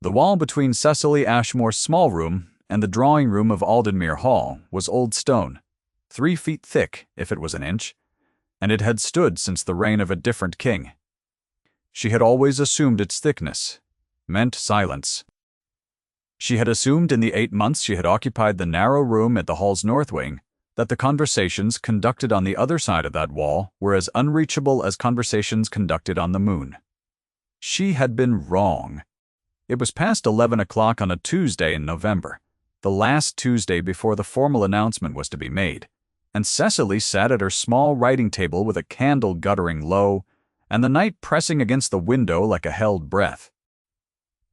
The wall between Cecily Ashmore's small room and the drawing room of Aldenmere Hall was old stone, 3 feet thick if it was an inch, and it had stood since the reign of a different king. She had always assumed its thickness meant silence. She had assumed in the 8 months she had occupied the narrow room at the hall's north wing that the conversations conducted on the other side of that wall were as unreachable as conversations conducted on the moon. She had been wrong. It was past 11 o'clock on a Tuesday in November, the last Tuesday before the formal announcement was to be made, and Cecily sat at her small writing table with a candle guttering low and the night pressing against the window like a held breath.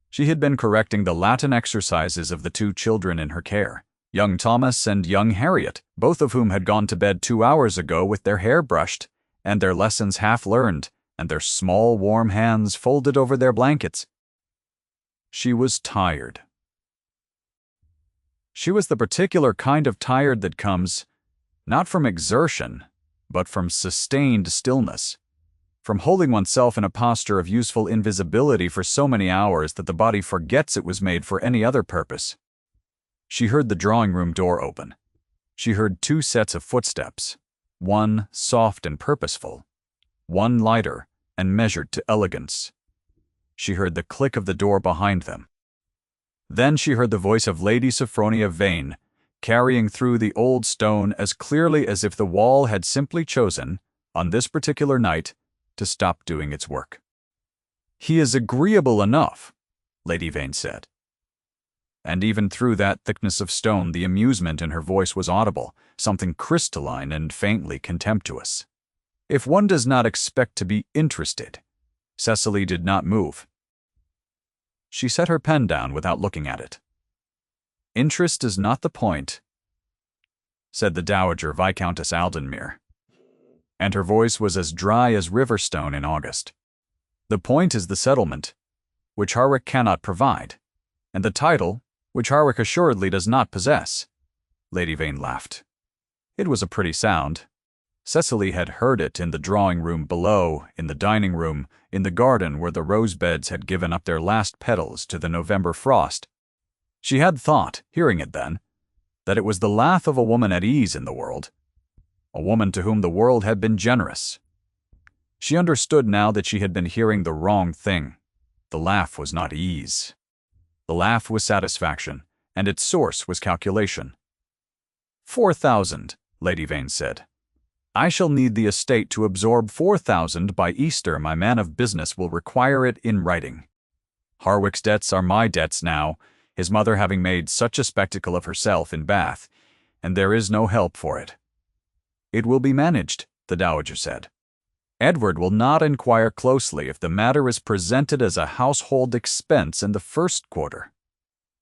She had been correcting the Latin exercises of the 2 children in her care, young Thomas and young Harriet, both of whom had gone to bed 2 hours ago with their hair brushed and their lessons half learned and their small warm hands folded over their blankets. She was tired. She was the particular kind of tired that comes not from exertion, but from sustained stillness, from holding oneself in a posture of useful invisibility for so many hours that the body forgets it was made for any other purpose. She heard the drawing-room door open. She heard 2 sets of footsteps, one soft and purposeful, one lighter and measured to elegance. She heard the click of the door behind them. Then she heard the voice of Lady Sophronia Vane, carrying through the old stone as clearly as if the wall had simply chosen, on this particular night, to stop doing its work. "He is agreeable enough," Lady Vane said. And even through that thickness of stone the amusement in her voice was audible, something crystalline and faintly contemptuous. If one does not expect to be interested, Cecily did not move. She set her pen down without looking at it. "Interest is not the point," said the Dowager Viscountess Aldenmere, and her voice was as dry as river stone in August. "The point is the settlement, which Harwick cannot provide, and the title, which Harwick assuredly does not possess." Lady Vane laughed. It was a pretty sound. Cecily had heard it in the drawing-room below, in the dining-room, in the garden where the rose-beds had given up their last petals to the November frost. She had thought, hearing it then, that it was the laugh of a woman at ease in the world, a woman to whom the world had been generous. She understood now that she had been hearing the wrong thing. The laugh was not ease. The laugh was satisfaction, and its source was calculation. 4,000, Lady Vane said. "I shall need the estate to absorb 4,000 by Easter. My man of business will require it in writing. Harwick's debts are my debts now, his mother having made such a spectacle of herself in Bath, and there is no help for it." "It will be managed," the Dowager said. "Edward will not inquire closely if the matter is presented as a household expense in the first quarter."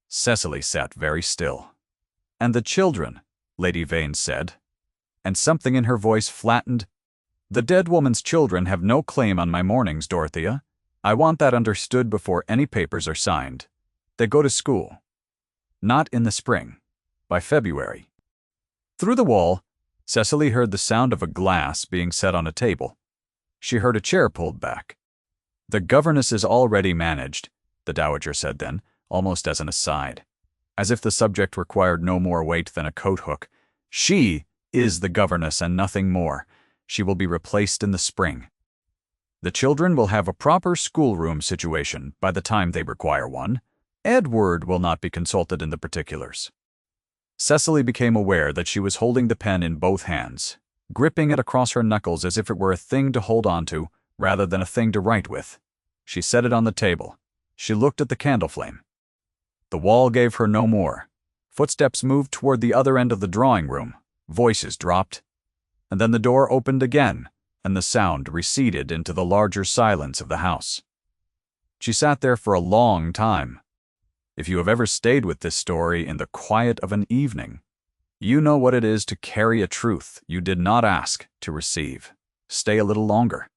Cecily sat very still. "And the children," Lady Vane said, and something in her voice flattened. "The dead woman's children have no claim on my mornings, Dorothea. I want that understood before any papers are signed. They go to school. Not in the spring. By February." Through the wall, Cecily heard the sound of a glass being set on a table. She heard a chair pulled back. "The governess is already managed," the Dowager said then, almost as an aside, as if the subject required no more weight than a coat-hook. "She is the governess and nothing more. She will be replaced in the spring. The children will have a proper schoolroom situation by the time they require one. Edward will not be consulted in the particulars." Cecily became aware that she was holding the pen in both hands, gripping it across her knuckles as if it were a thing to hold on to, rather than a thing to write with. She set it on the table. She looked at the candle flame. The wall gave her no more. Footsteps moved toward the other end of the drawing-room. Voices dropped. And then the door opened again, and the sound receded into the larger silence of the house. She sat there for a long time. If you have ever stayed with this story in the quiet of an evening, you know what it is to carry a truth you did not ask to receive. Stay a little longer.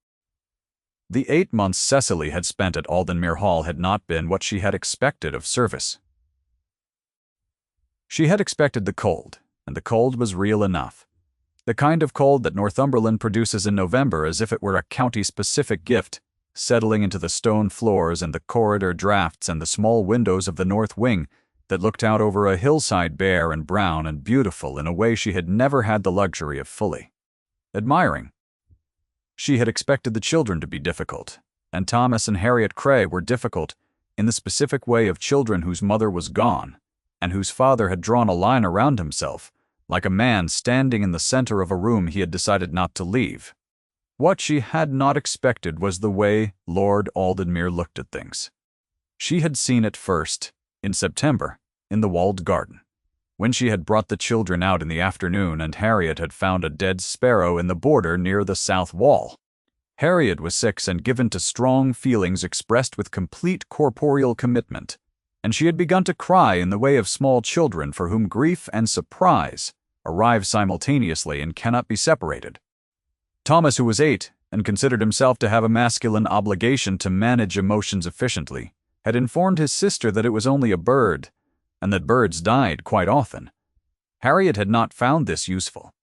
The 8 months Cecily had spent at Aldenmere Hall had not been what she had expected of service. She had expected the cold, and the cold was real enough. The kind of cold that Northumberland produces in November as if it were a county-specific gift, settling into the stone floors and the corridor drafts and the small windows of the north wing that looked out over a hillside bare and brown and beautiful in a way she had never had the luxury of fully admiring. She had expected the children to be difficult, and Thomas and Harriet Cray were difficult in the specific way of children whose mother was gone, and whose father had drawn a line around himself, like a man standing in the center of a room he had decided not to leave. What she had not expected was the way Lord Aldenmere looked at things. She had seen it first, in September, in the walled garden, when she had brought the children out in the afternoon and Harriet had found a dead sparrow in the border near the south wall. Harriet was 6 and given to strong feelings expressed with complete corporeal commitment, and she had begun to cry in the way of small children for whom grief and surprise arrive simultaneously and cannot be separated. Thomas, who was 8 and considered himself to have a masculine obligation to manage emotions efficiently, had informed his sister that it was only a bird, and that birds died quite often. Harriet had not found this useful.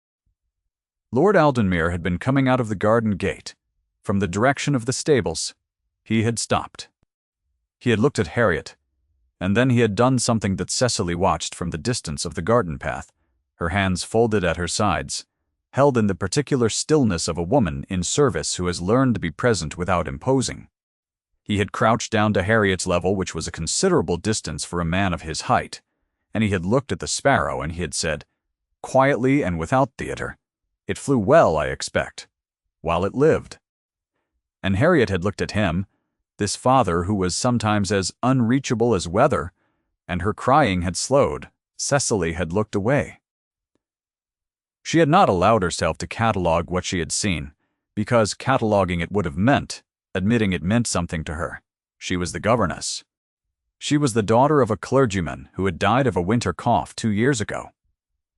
Lord Aldenmere had been coming out of the garden gate, from the direction of the stables. He had stopped. He had looked at Harriet, and then he had done something that Cecily watched from the distance of the garden path, her hands folded at her sides, held in the particular stillness of a woman in service who has learned to be present without imposing. He had crouched down to Harriet's level, which was a considerable distance for a man of his height, and he had looked at the sparrow and he had said, quietly and without theater, "It flew well, I expect, while it lived." And Harriet had looked at him, this father who was sometimes as unreachable as weather, and her crying had slowed. Cecily had looked away. She had not allowed herself to catalogue what she had seen, because cataloguing it would have meant admitting it meant something to her. She was the governess. She was the daughter of a clergyman who had died of a winter cough 2 years ago,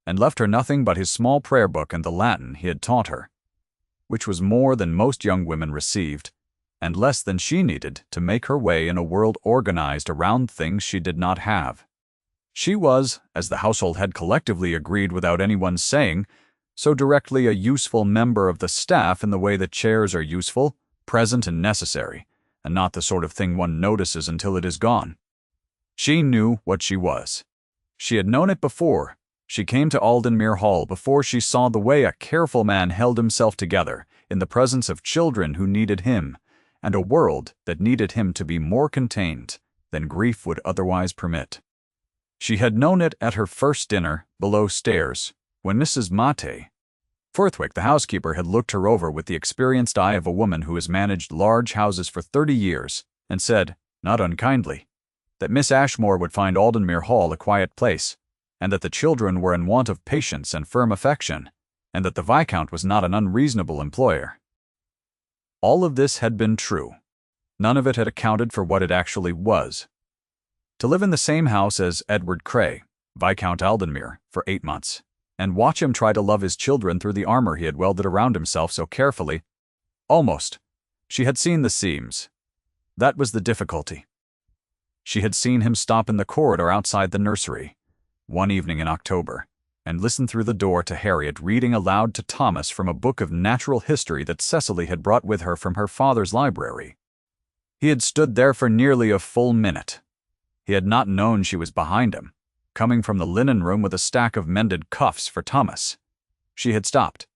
and left her nothing but his small prayer book and the Latin he had taught her, which was more than most young women received, and less than she needed to make her way in a world organized around things she did not have. She was, as the household had collectively agreed without anyone's saying, so directly a useful member of the staff in the way that chairs are useful, present and necessary, and not the sort of thing one notices until it is gone. She knew what she was. She had known it before. She came to Aldenmere Hall before she saw the way a careful man held himself together in the presence of children who needed him, and a world that needed him to be more contained than grief would otherwise permit. She had known it at her first dinner below stairs, when Mrs. Mate Forthwick, the housekeeper, had looked her over with the experienced eye of a woman who has managed large houses for 30 years, and said, not unkindly, that Miss Ashmore would find Aldenmere Hall a quiet place, and that the children were in want of patience and firm affection, and that the Viscount was not an unreasonable employer. All of this had been true. None of it had accounted for what it actually was. To live in the same house as Edward Cray, Viscount Aldenmere, for 8 months, and watch him try to love his children through the armor he had welded around himself so carefully. Almost. She had seen the seams. That was the difficulty. She had seen him stop in the corridor outside the nursery, one evening in October, and listen through the door to Harriet reading aloud to Thomas from a book of natural history that Cecily had brought with her from her father's library. He had stood there for nearly a full minute. He had not known she was behind him, coming from the linen room with a stack of mended cuffs for Thomas. She had stopped.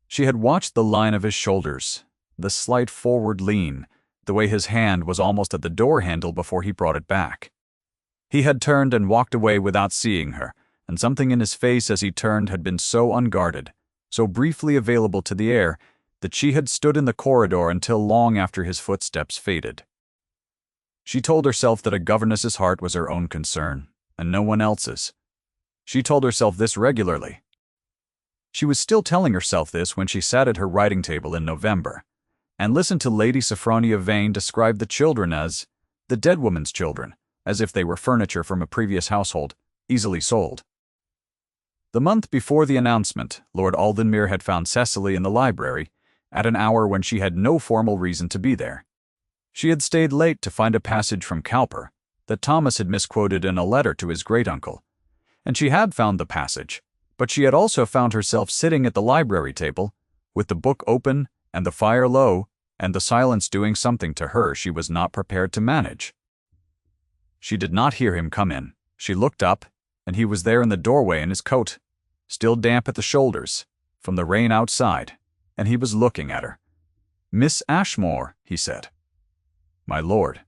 She had watched the line of his shoulders, the slight forward lean, the way his hand was almost at the door handle before he brought it back. He had turned and walked away without seeing her, and something in his face as he turned had been so unguarded, so briefly available to the air, that she had stood in the corridor until long after his footsteps faded. She told herself that a governess's heart was her own concern, and no one else's. She told herself this regularly. She was still telling herself this when she sat at her writing table in November, and listened to Lady Sophronia Vane describe the children as the dead woman's children, as if they were furniture from a previous household, easily sold. The month before the announcement, Lord Aldenmere had found Cecily in the library, at an hour when she had no formal reason to be there. She had stayed late to find a passage from Cowper that Thomas had misquoted in a letter to his great-uncle, and she had found the passage, but she had also found herself sitting at the library table, with the book open and the fire low, and the silence doing something to her she was not prepared to manage. She did not hear him come in. She looked up, and he was there in the doorway in his coat, still damp at the shoulders, from the rain outside, and he was looking at her. "Miss Ashmore," he said. "My lord."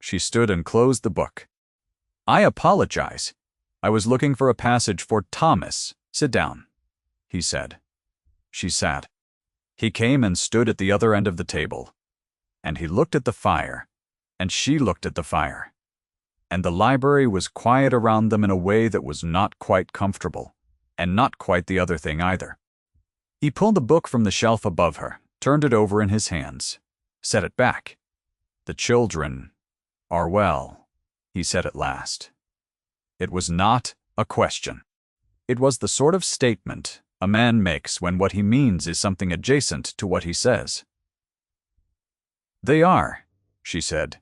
She stood and closed the book. "I apologize. I was looking for a passage for Thomas. Sit down," he said. She sat. He came and stood at the other end of the table, and he looked at the fire, and she looked at the fire, and the library was quiet around them in a way that was not quite comfortable, and not quite the other thing either. He pulled the book from the shelf above her, turned it over in his hands, set it back. "The children are well," he said at last. It was not a question. It was the sort of statement a man makes when what he means is something adjacent to what he says. "They are," she said.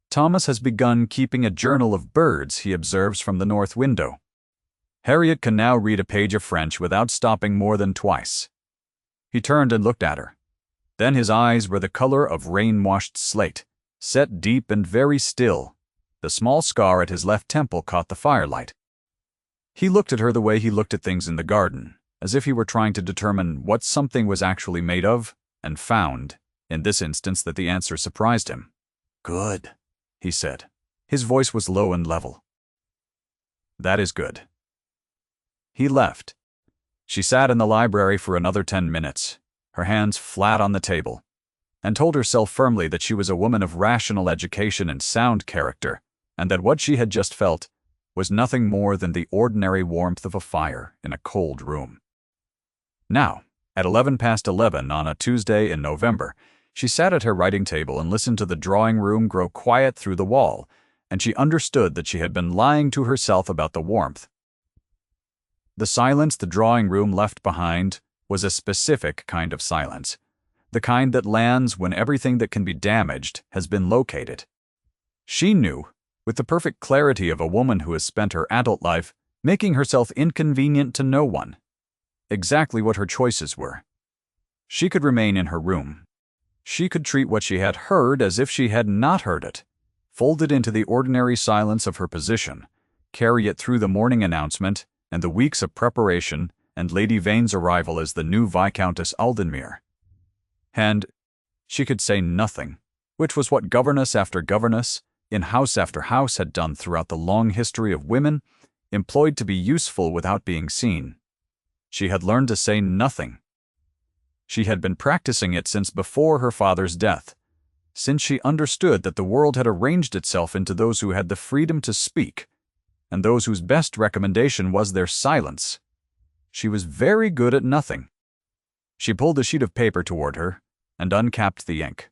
"Thomas has begun keeping a journal of birds he observes from the north window. Harriet can now read a page of French without stopping more than twice." He turned and looked at her. Then his eyes were the color of rain-washed slate, set deep and very still. The small scar at his left temple caught the firelight. He looked at her the way he looked at things in the garden, as if he were trying to determine what something was actually made of, and found, in this instance, that the answer surprised him. "Good," he said. His voice was low and level. "That is good." He left. She sat in the library for another 10 minutes, her hands flat on the table, and told herself firmly that she was a woman of rational education and sound character, and that what she had just felt was nothing more than the ordinary warmth of a fire in a cold room. Now, at 11 past 11 on a Tuesday in November, she sat at her writing table and listened to the drawing room grow quiet through the wall, and she understood that she had been lying to herself about the warmth. The silence the drawing room left behind was a specific kind of silence, the kind that lands when everything that can be damaged has been located. She knew, with the perfect clarity of a woman who has spent her adult life making herself inconvenient to no one, exactly what her choices were. She could remain in her room. She could treat what she had heard as if she had not heard it, fold it into the ordinary silence of her position, carry it through the morning announcement and the weeks of preparation and Lady Vane's arrival as the new Viscountess Aldenmere. And she could say nothing, which was what governess after governess, in house after house, had done throughout the long history of women employed to be useful without being seen. She had learned to say nothing. She had been practicing it since before her father's death, since she understood that the world had arranged itself into those who had the freedom to speak, and those whose best recommendation was their silence. She was very good at nothing. She pulled a sheet of paper toward her and uncapped the ink.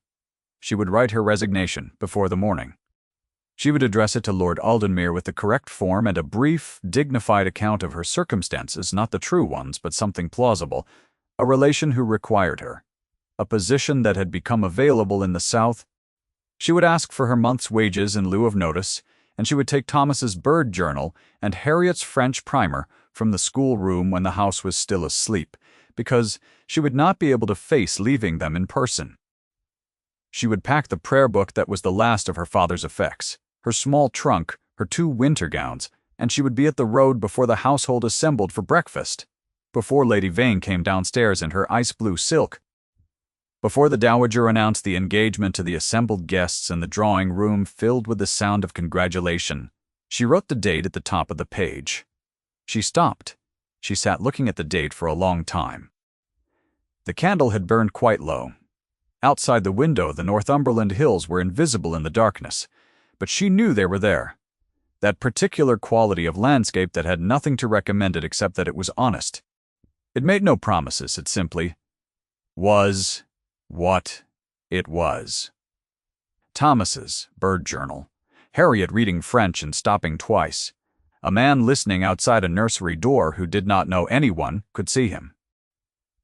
She would write her resignation before the morning. She would address it to Lord Aldenmere with the correct form and a brief, dignified account of her circumstances, not the true ones, but something plausible, a relation who required her, a position that had become available in the South. She would ask for her month's wages in lieu of notice, and she would take Thomas's bird journal and Harriet's French primer from the schoolroom when the house was still asleep, because she would not be able to face leaving them in person. She would pack the prayer book that was the last of her father's effects, her small trunk, her 2 winter gowns, and she would be at the road before the household assembled for breakfast, before Lady Vane came downstairs in her ice-blue silk, before the dowager announced the engagement to the assembled guests and the drawing room filled with the sound of congratulation. She wrote the date at the top of the page. She stopped. She sat looking at the date for a long time. The candle had burned quite low. Outside the window, the Northumberland hills were invisible in the darkness, but she knew they were there. That particular quality of landscape that had nothing to recommend it except that it was honest. It made no promises, it simply was what it was. Thomas's bird journal, Harriet reading French and stopping twice, a man listening outside a nursery door who did not know anyone could see him.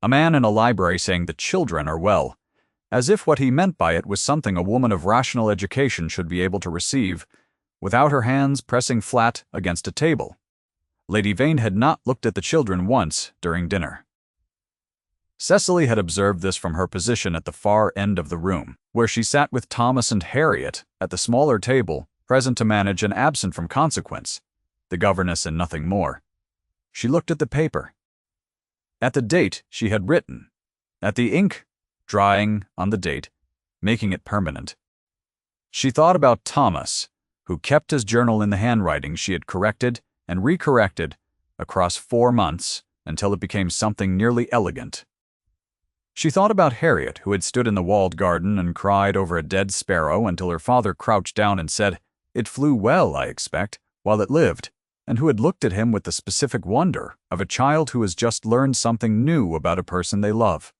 A man in a library saying the children are well, as if what he meant by it was something a woman of rational education should be able to receive, without her hands pressing flat against a table. Lady Vane had not looked at the children once during dinner. Cecily had observed this from her position at the far end of the room, where she sat with Thomas and Harriet at the smaller table, present to manage and absent from consequence, the governess and nothing more. She looked at the paper, at the date she had written, at the ink drying on the date, making it permanent. She thought about Thomas, who kept his journal in the handwriting she had corrected and recorrected across 4 months until it became something nearly elegant. She thought about Harriet, who had stood in the walled garden and cried over a dead sparrow until her father crouched down and said, "It flew well, I expect, while it lived," and who had looked at him with the specific wonder of a child who has just learned something new about a person they love.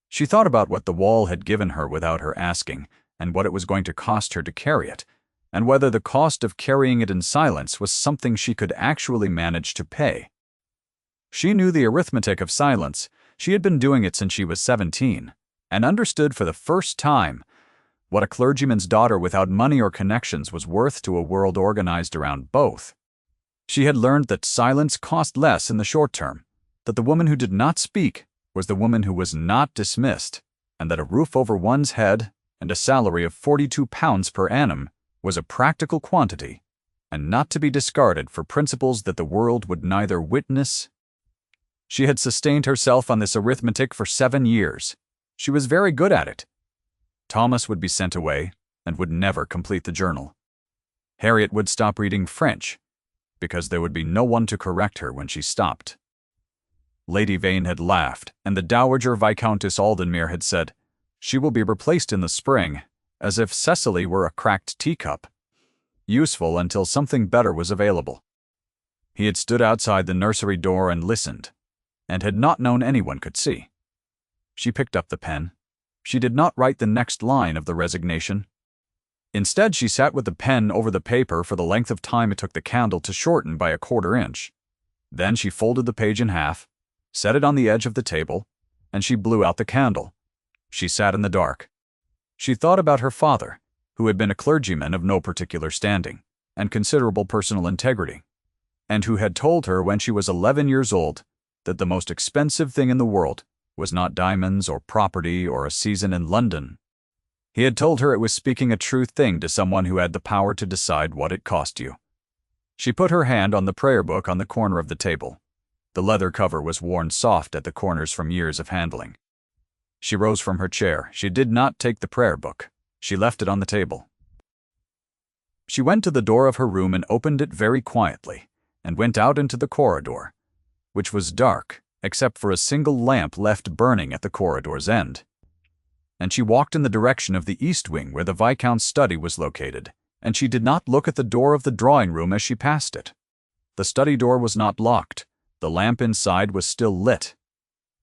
She thought about what the wall had given her without her asking, and what it was going to cost her to carry it, and whether the cost of carrying it in silence was something she could actually manage to pay. She knew the arithmetic of silence. She had been doing it since she was 17, and understood for the first time what a clergyman's daughter without money or connections was worth to a world organized around both. She had learned that silence cost less in the short term, that the woman who did not speak was the woman who was not dismissed, and that a roof over one's head and a salary of £42 per annum was a practical quantity, and not to be discarded for principles that the world would neither witness. She had sustained herself on this arithmetic for 7 years. She was very good at it. Thomas would be sent away and would never complete the journal. Harriet would stop reading French, because there would be no one to correct her when she stopped. Lady Vane had laughed, and the Dowager Viscountess Aldenmere had said, "She will be replaced in the spring," as if Cecily were a cracked teacup, useful until something better was available. He had stood outside the nursery door and listened, and had not known anyone could see. She picked up the pen. She did not write the next line of the resignation. Instead, she sat with the pen over the paper for the length of time it took the candle to shorten by 1/4 inch. Then she folded the page in half, set it on the edge of the table, and she blew out the candle. She sat in the dark. She thought about her father, who had been a clergyman of no particular standing and considerable personal integrity, and who had told her when she was 11 years old that the most expensive thing in the world was not diamonds or property or a season in London. He had told her it was speaking a true thing to someone who had the power to decide what it cost you. She put her hand on the prayer book on the corner of the table. The leather cover was worn soft at the corners from years of handling. She rose from her chair. She did not take the prayer book. She left it on the table. She went to the door of her room and opened it very quietly, and went out into the corridor, which was dark, except for a single lamp left burning at the corridor's end. And she walked in the direction of the east wing where the Viscount's study was located, and she did not look at the door of the drawing-room as she passed it. The study door was not locked. The lamp inside was still lit.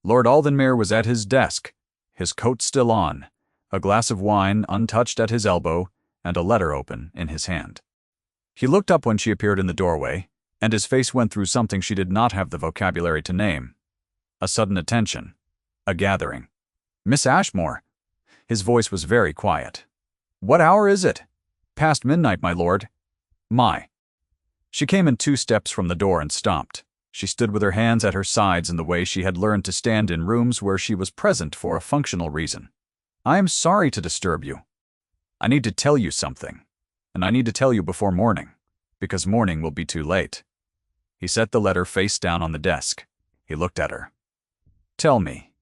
Lord Aldenmere was at his desk, his coat still on, a glass of wine untouched at his elbow, and a letter open in his hand. He looked up when she appeared in the doorway, and his face went through something she did not have the vocabulary to name. A sudden attention. A gathering. "Miss Ashmore." His voice was very quiet. "What hour is it?" "Past midnight, my lord." "My." She came in 2 steps from the door and stopped. She stood with her hands at her sides in the way she had learned to stand in rooms where she was present for a functional reason. "I am sorry to disturb you. I need to tell you something, and I need to tell you before morning, because morning will be too late." He set the letter face down on the desk. He looked at her. "Tell me,"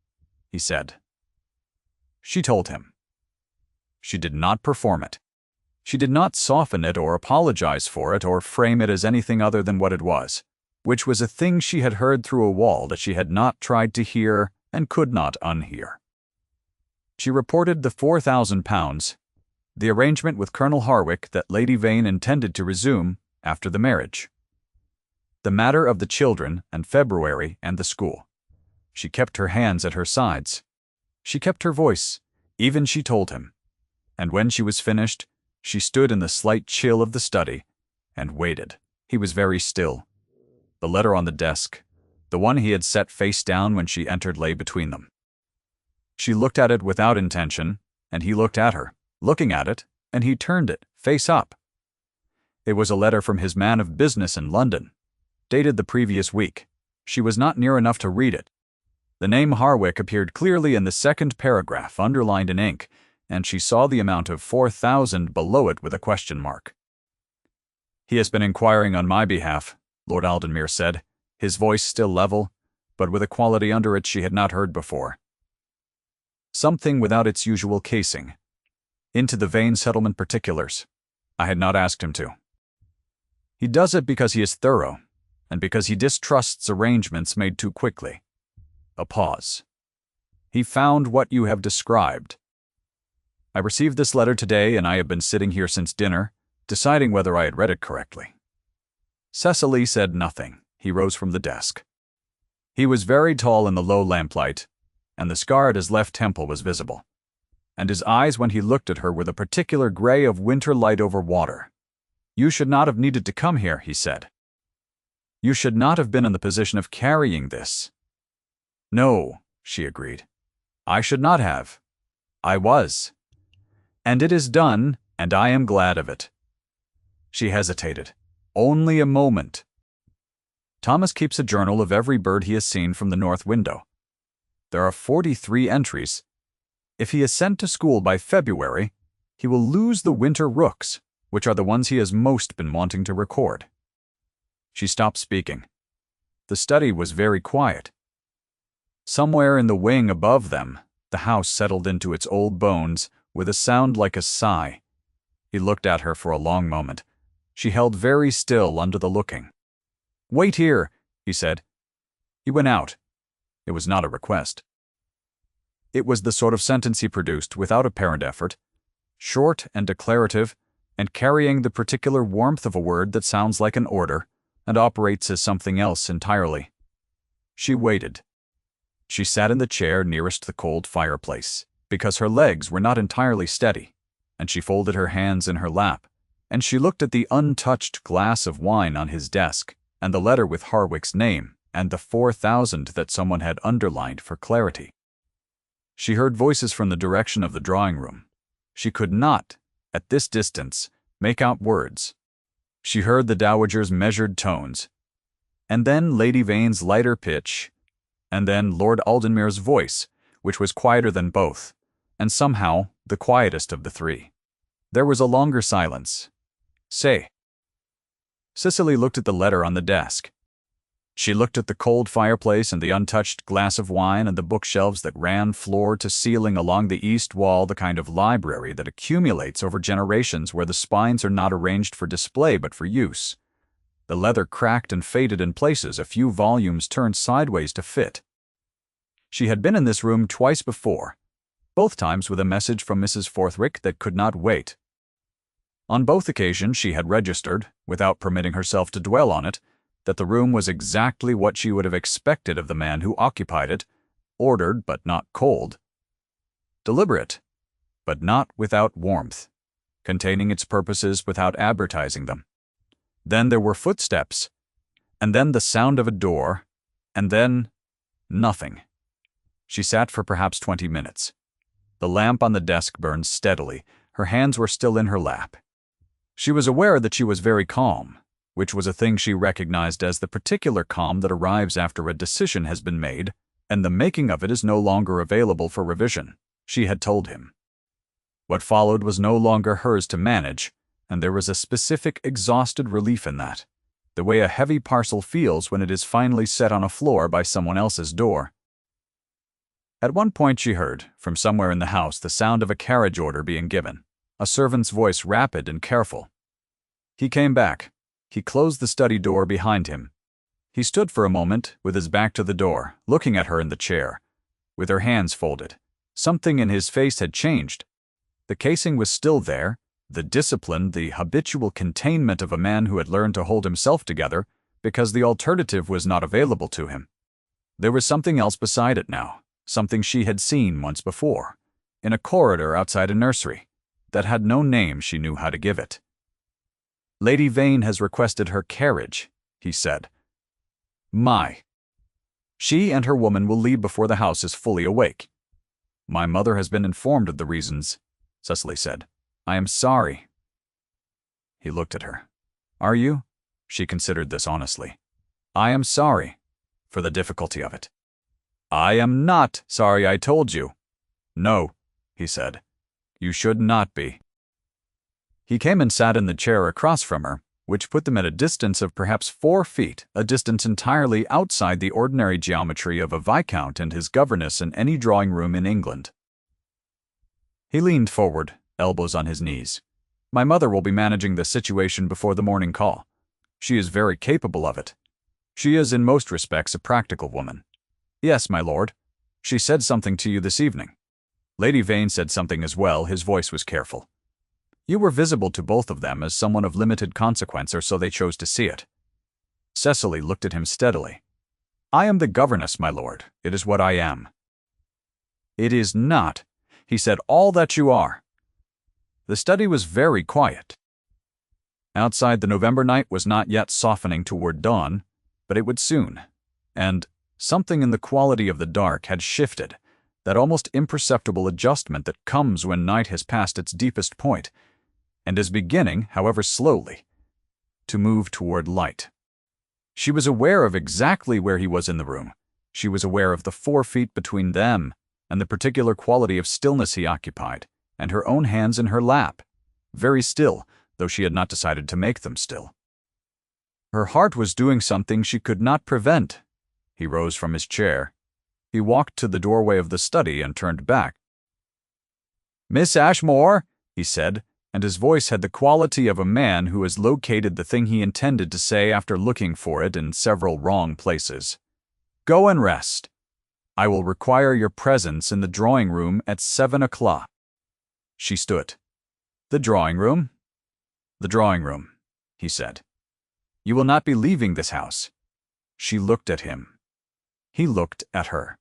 he said. She told him. She did not perform it. She did not soften it or apologize for it or frame it as anything other than what it was, which was a thing she had heard through a wall that she had not tried to hear and could not unhear. She reported the £4,000, the arrangement with Colonel Harwick that Lady Vane intended to resume after the marriage, the matter of the children and February and the school. She kept her hands at her sides. She kept her voice, even she told him. And when she was finished, she stood in the slight chill of the study and waited. He was very still. The letter on the desk, the one he had set face down when she entered, lay between them. She looked at it without intention, and he looked at her, looking at it, and he turned it, face up. It was a letter from his man of business in London, dated the previous week. She was not near enough to read it. The name Harwick appeared clearly in the second paragraph, underlined in ink, and she saw the amount of 4,000 below it with a question mark. "He has been inquiring on my behalf," Lord Aldenmere said, his voice still level, but with a quality under it she had not heard before. Something without its usual casing. Into the Vane settlement particulars. I had not asked him to. He does it because he is thorough, and because he distrusts arrangements made too quickly. A pause. He found what you have described. I received this letter today, and I have been sitting here since dinner, deciding whether I had read it correctly. Cecily said nothing. He rose from the desk. He was very tall in the low lamplight, and the scar at his left temple was visible, and his eyes when he looked at her were the particular gray of winter light over water. "You should not have needed to come here," he said. "You should not have been in the position of carrying this." "No," she agreed. "I should not have. I was. And it is done, and I am glad of it." She hesitated. Only a moment. Thomas keeps a journal of every bird he has seen from the north window. There are 43 entries. If he is sent to school by February, he will lose the winter rooks, which are the ones he has most been wanting to record. She stopped speaking. The study was very quiet. Somewhere in the wing above them, the house settled into its old bones with a sound like a sigh. He looked at her for a long moment. She held very still under the looking. "Wait here," he said. He went out. It was not a request. It was the sort of sentence he produced without apparent effort, short and declarative, and carrying the particular warmth of a word that sounds like an order and operates as something else entirely. She waited. She sat in the chair nearest the cold fireplace, because her legs were not entirely steady, and she folded her hands in her lap, and she looked at the untouched glass of wine on his desk, and the letter with Harwick's name, and the 4,000 that someone had underlined for clarity. She heard voices from the direction of the drawing room. She could not, at this distance, make out words. She heard the dowager's measured tones, and then Lady Vane's lighter pitch, and then Lord Aldenmere's voice, which was quieter than both, and somehow the quietest of the three. There was a longer silence. "Say." Cicely looked at the letter on the desk. She looked at the cold fireplace and the untouched glass of wine and the bookshelves that ran floor to ceiling along the east wall, the kind of library that accumulates over generations where the spines are not arranged for display but for use. The leather cracked and faded in places, a few volumes turned sideways to fit. She had been in this room twice before, both times with a message from Mrs. Forthwick that could not wait. On both occasions she had registered, without permitting herself to dwell on it, that the room was exactly what she would have expected of the man who occupied it, ordered but not cold, deliberate but not without warmth, containing its purposes without advertising them. Then there were footsteps, and then the sound of a door, and then nothing. She sat for perhaps 20 minutes. The lamp on the desk burned steadily. Her hands were still in her lap. She was aware that she was very calm, which was a thing she recognized as the particular calm that arrives after a decision has been made, and the making of it is no longer available for revision, she had told him. What followed was no longer hers to manage, and there was a specific exhausted relief in that, the way a heavy parcel feels when it is finally set on a floor by someone else's door. At one point she heard, from somewhere in the house, the sound of a carriage order being given, a servant's voice rapid and careful. He came back. He closed the study door behind him. He stood for a moment, with his back to the door, looking at her in the chair, with her hands folded. Something in his face had changed. The casing was still there, the discipline, the habitual containment of a man who had learned to hold himself together because the alternative was not available to him. There was something else beside it now, something she had seen once before, in a corridor outside a nursery, that had no name she knew how to give it. "Lady Vane has requested her carriage," he said. "My. She and her woman will leave before the house is fully awake." "My mother has been informed of the reasons," Cecily said. "I am sorry." He looked at her. "Are you?" She considered this honestly. "I am sorry for the difficulty of it." "I am not sorry I told you." "No," he said. "You should not be." He came and sat in the chair across from her, which put them at a distance of perhaps 4 feet, a distance entirely outside the ordinary geometry of a viscount and his governess in any drawing-room in England. He leaned forward, elbows on his knees. "My mother will be managing the situation before the morning call. She is very capable of it. She is in most respects a practical woman. Yes, my lord. She said something to you this evening." Lady Vane said something as well. His voice was careful. "You were visible to both of them as someone of limited consequence, or so they chose to see it." Cecily looked at him steadily. "I am the governess, my lord. It is what I am." "It is not," he said, "all that you are." The study was very quiet. Outside, the November night was not yet softening toward dawn, but it would soon, and something in the quality of the dark had shifted, that almost imperceptible adjustment that comes when night has passed its deepest point, and is beginning, however slowly, to move toward light. She was aware of exactly where he was in the room. She was aware of the 4 feet between them, and the particular quality of stillness he occupied, and her own hands in her lap, very still, though she had not decided to make them still. Her heart was doing something she could not prevent. He rose from his chair. He walked to the doorway of the study and turned back. "Miss Ashmore," he said, and his voice had the quality of a man who has located the thing he intended to say after looking for it in several wrong places. "Go and rest. I will require your presence in the drawing-room at 7 o'clock. She stood. "The drawing-room?" "The drawing-room," he said. "You will not be leaving this house." She looked at him. He looked at her.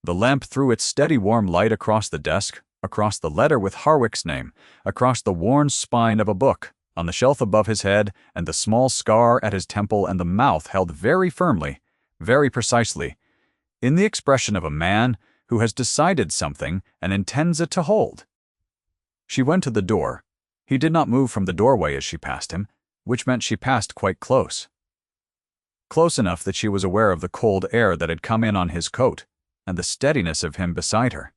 The lamp threw its steady warm light across the desk, across the letter with Harwick's name, across the worn spine of a book, on the shelf above his head, and the small scar at his temple, and the mouth held very firmly, very precisely, in the expression of a man who has decided something and intends it to hold. She went to the door. He did not move from the doorway as she passed him, which meant she passed quite close. Close enough that she was aware of the cold air that had come in on his coat, and the steadiness of him beside her.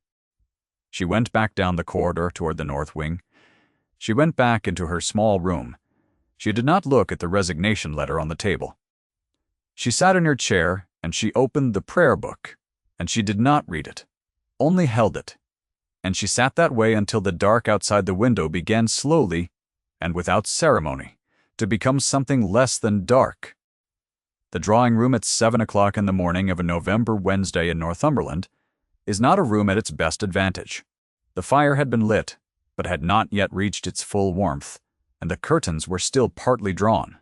She went back down the corridor toward the north wing. She went back into her small room. She did not look at the resignation letter on the table. She sat in her chair, and she opened the prayer book, and she did not read it, only held it. And she sat that way until the dark outside the window began slowly, and without ceremony, to become something less than dark. The drawing-room at 7 o'clock in the morning of a November Wednesday in Northumberland is not a room at its best advantage. The fire had been lit, but had not yet reached its full warmth, and the curtains were still partly drawn.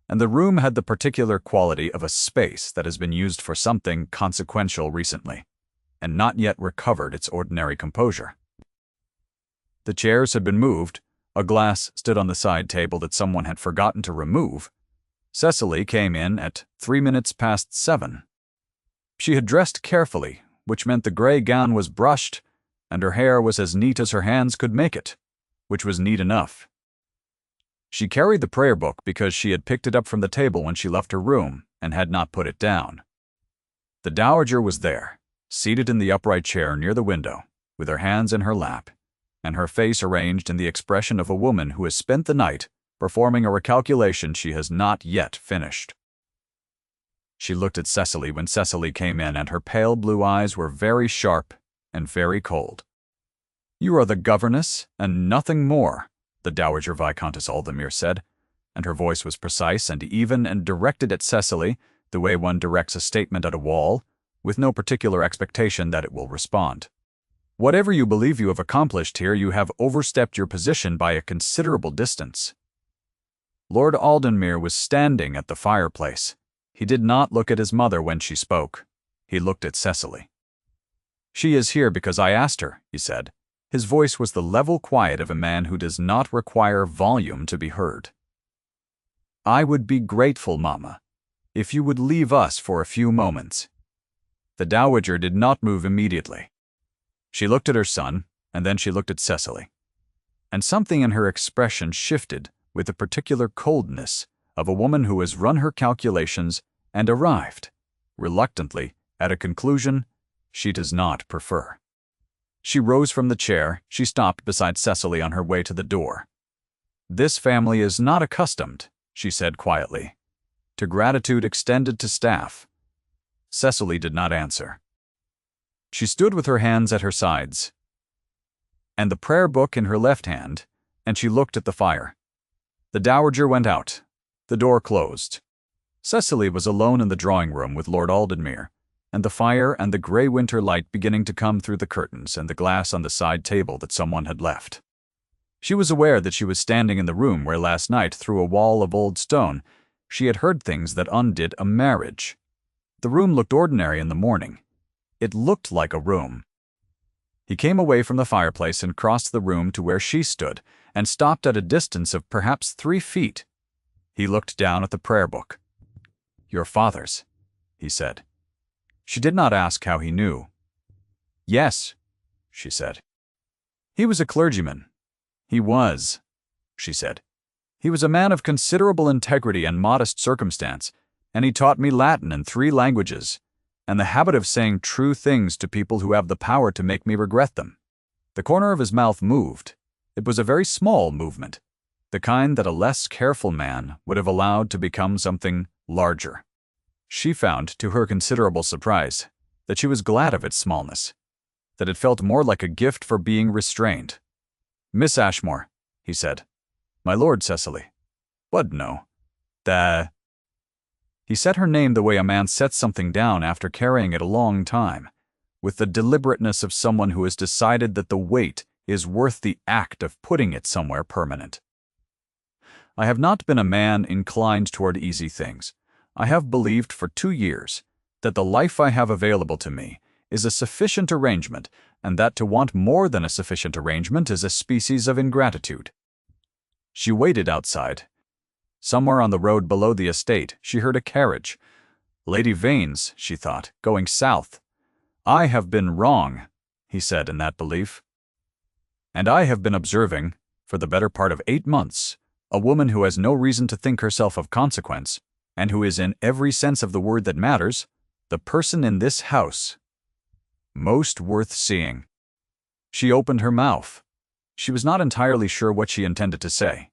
And the room had the particular quality of a space that has been used for something consequential recently, and not yet recovered its ordinary composure. The chairs had been moved. A glass stood on the side table that someone had forgotten to remove. Cecily came in at 7:03. She had dressed carefully, which meant the gray gown was brushed, and her hair was as neat as her hands could make it, which was neat enough. She carried the prayer book because she had picked it up from the table when she left her room and had not put it down. The dowager was there, seated in the upright chair near the window, with her hands in her lap, and her face arranged in the expression of a woman who has spent the night performing a recalculation she has not yet finished. She looked at Cecily when Cecily came in, and her pale blue eyes were very sharp and very cold. "You are the governess, and nothing more," the Dowager Viscountess Aldemere said, and her voice was precise and even and directed at Cecily the way one directs a statement at a wall, with no particular expectation that it will respond. "Whatever you believe you have accomplished here, you have overstepped your position by a considerable distance." Lord Aldemere was standing at the fireplace. He did not look at his mother when she spoke. He looked at Cecily. "She is here because I asked her," he said. His voice was the level quiet of a man who does not require volume to be heard. "I would be grateful, Mamma, if you would leave us for a few moments." The dowager did not move immediately. She looked at her son, and then she looked at Cecily. And something in her expression shifted with the particular coldness of a woman who has run her calculations and arrived, reluctantly, at a conclusion she does not prefer. She rose from the chair. She stopped beside Cecily on her way to the door. "This family is not accustomed," she said quietly, "to gratitude extended to staff." Cecily did not answer. She stood with her hands at her sides and the prayer book in her left hand, and she looked at the fire. The dowager went out. The door closed. Cecily was alone in the drawing room with Lord Aldenmere, and the fire and the grey winter light beginning to come through the curtains and the glass on the side table that someone had left. She was aware that she was standing in the room where last night, through a wall of old stone, she had heard things that undid a marriage. The room looked ordinary in the morning. It looked like a room. He came away from the fireplace and crossed the room to where she stood, and stopped at a distance of perhaps 3 feet. He looked down at the prayer book. "Your father's," he said. She did not ask how he knew. "Yes," she said. "He was a clergyman." "He was," she said. "He was a man of considerable integrity and modest circumstance, and he taught me Latin and 3 languages, and the habit of saying true things to people who have the power to make me regret them." The corner of his mouth moved. It was a very small movement, the kind that a less careful man would have allowed to become something larger. She found, to her considerable surprise, that she was glad of its smallness, that it felt more like a gift for being restrained. "Miss Ashmore," he said. "My Lord Cecily." "What, no? He said her name the way a man sets something down after carrying it a long time, with the deliberateness of someone who has decided that the weight is worth the act of putting it somewhere permanent. "I have not been a man inclined toward easy things. I have believed for 2 years that the life I have available to me is a sufficient arrangement, and that to want more than a sufficient arrangement is a species of ingratitude." She waited outside. Somewhere on the road below the estate, she heard a carriage. Lady Vane's, she thought, going south. "I have been wrong," he said in that belief. "And I have been observing, for the better part of 8 months, a woman who has no reason to think herself of consequence, and who is in every sense of the word that matters, the person in this house most worth seeing." She opened her mouth. She was not entirely sure what she intended to say.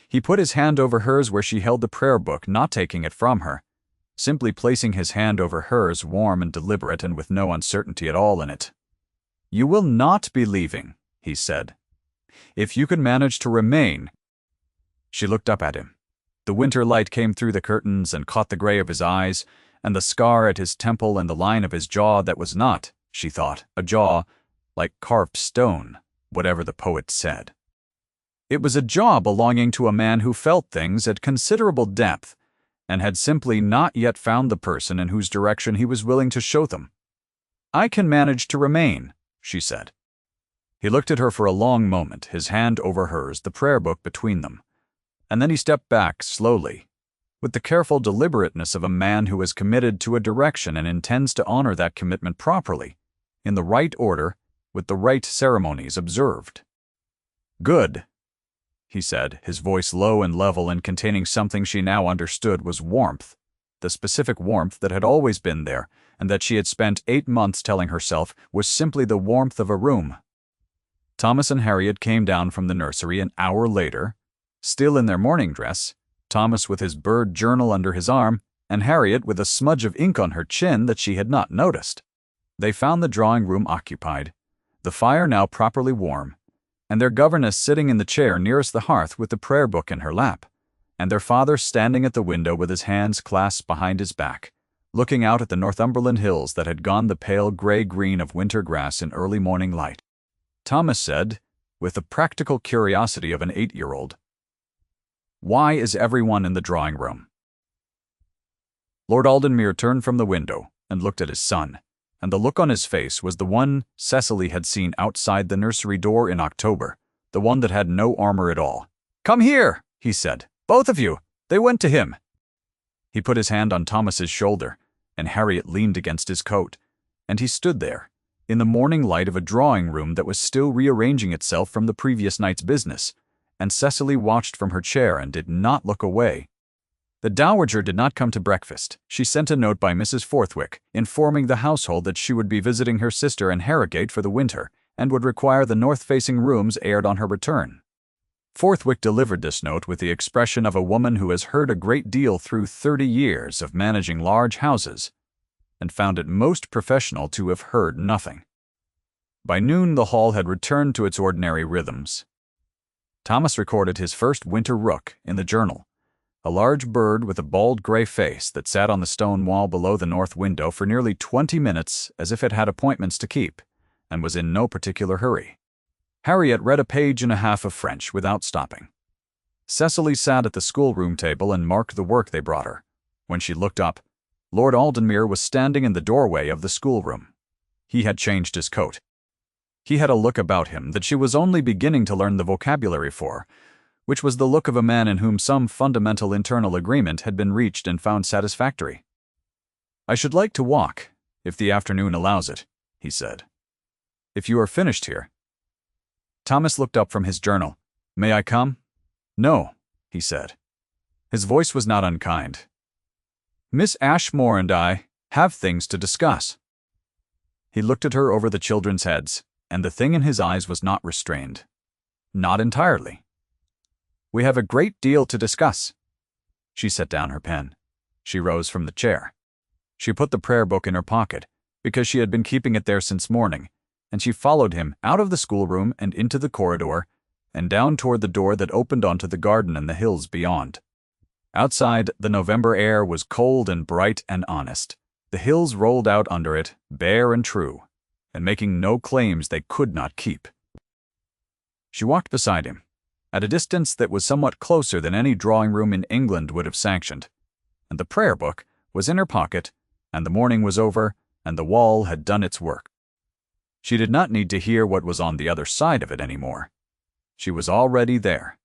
He put his hand over hers where she held the prayer book, not taking it from her, simply placing his hand over hers, warm and deliberate and with no uncertainty at all in it. "You will not be leaving," he said. "If you can manage to remain." She looked up at him. The winter light came through the curtains and caught the gray of his eyes, and the scar at his temple and the line of his jaw that was not, she thought, a jaw, like carved stone, whatever the poet said. It was a jaw belonging to a man who felt things at considerable depth, and had simply not yet found the person in whose direction he was willing to show them. "I can manage to remain," she said. He looked at her for a long moment, his hand over hers, the prayer book between them, and then he stepped back slowly, with the careful deliberateness of a man who is committed to a direction and intends to honor that commitment properly, in the right order, with the right ceremonies observed. "Good," he said, his voice low and level and containing something she now understood was warmth, the specific warmth that had always been there, and that she had spent 8 months telling herself was simply the warmth of a room. Thomas and Harriet came down from the nursery an hour later, still in their morning dress, Thomas with his bird journal under his arm, and Harriet with a smudge of ink on her chin that she had not noticed. They found the drawing-room occupied, the fire now properly warm, and their governess sitting in the chair nearest the hearth with the prayer book in her lap, and their father standing at the window with his hands clasped behind his back, looking out at the Northumberland hills that had gone the pale gray-green of winter grass in early morning light. Thomas said, with the practical curiosity of an 8-year-old, "Why is everyone in the drawing-room?" Lord Aldenmere turned from the window and looked at his son, and the look on his face was the one Cecily had seen outside the nursery door in October, the one that had no armor at all. "Come here," he said. "Both of you. They went to him." He put his hand on Thomas's shoulder, and Harriet leaned against his coat, and he stood there, in the morning light of a drawing-room that was still rearranging itself from the previous night's business, and Cecily watched from her chair and did not look away. The dowager did not come to breakfast. She sent a note by Mrs. Forthwick, informing the household that she would be visiting her sister in Harrogate for the winter, and would require the north-facing rooms aired on her return. Forthwick delivered this note with the expression of a woman who has heard a great deal through 30 years of managing large houses, and found it most professional to have heard nothing. By noon the hall had returned to its ordinary rhythms. Thomas recorded his first winter rook in the journal, a large bird with a bald gray face that sat on the stone wall below the north window for nearly 20 minutes as if it had appointments to keep, and was in no particular hurry. Harriet read a page and a half of French without stopping. Cecily sat at the schoolroom table and marked the work they brought her. When she looked up, Lord Aldenmuir was standing in the doorway of the schoolroom. He had changed his coat. He had a look about him that she was only beginning to learn the vocabulary for, which was the look of a man in whom some fundamental internal agreement had been reached and found satisfactory. "I should like to walk, if the afternoon allows it," he said. "If you are finished here." Thomas looked up from his journal. "May I come?" "No," he said. His voice was not unkind. "Miss Ashmore and I have things to discuss." He looked at her over the children's heads, and the thing in his eyes was not restrained. Not entirely. "We have a great deal to discuss." She set down her pen. She rose from the chair. She put the prayer book in her pocket, because she had been keeping it there since morning, and she followed him out of the schoolroom and into the corridor, and down toward the door that opened onto the garden and the hills beyond. Outside, the November air was cold and bright and honest. The hills rolled out under it, bare and true, and making no claims they could not keep. She walked beside him, at a distance that was somewhat closer than any drawing-room in England would have sanctioned, and the prayer book was in her pocket, and the morning was over, and the wall had done its work. She did not need to hear what was on the other side of it any more. She was already there.